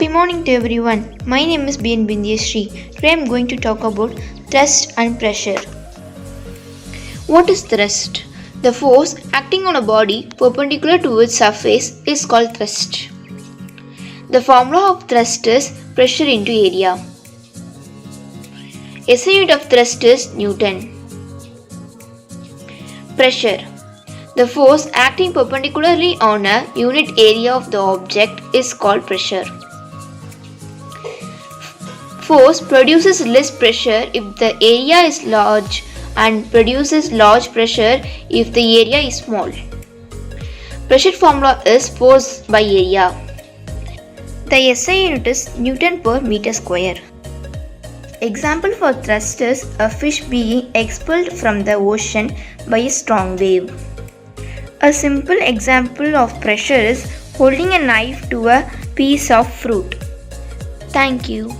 Happy morning to everyone. My name is B.N. Bindyashree. Today I am going to talk about thrust and pressure. What is thrust? The force acting on a body perpendicular to its surface is called thrust. The formula of thrust is pressure into area. SI unit of thrust is Newton. Pressure. The force acting perpendicularly on a unit area of the object is called pressure. Force produces less pressure if the area is large and produces large pressure if the area is small. Pressure formula is force by area. The SI unit is Newton per meter square. Example for thrust is a fish being expelled from the ocean by a strong wave. A simple example of pressure is holding a knife to a piece of fruit. Thank you.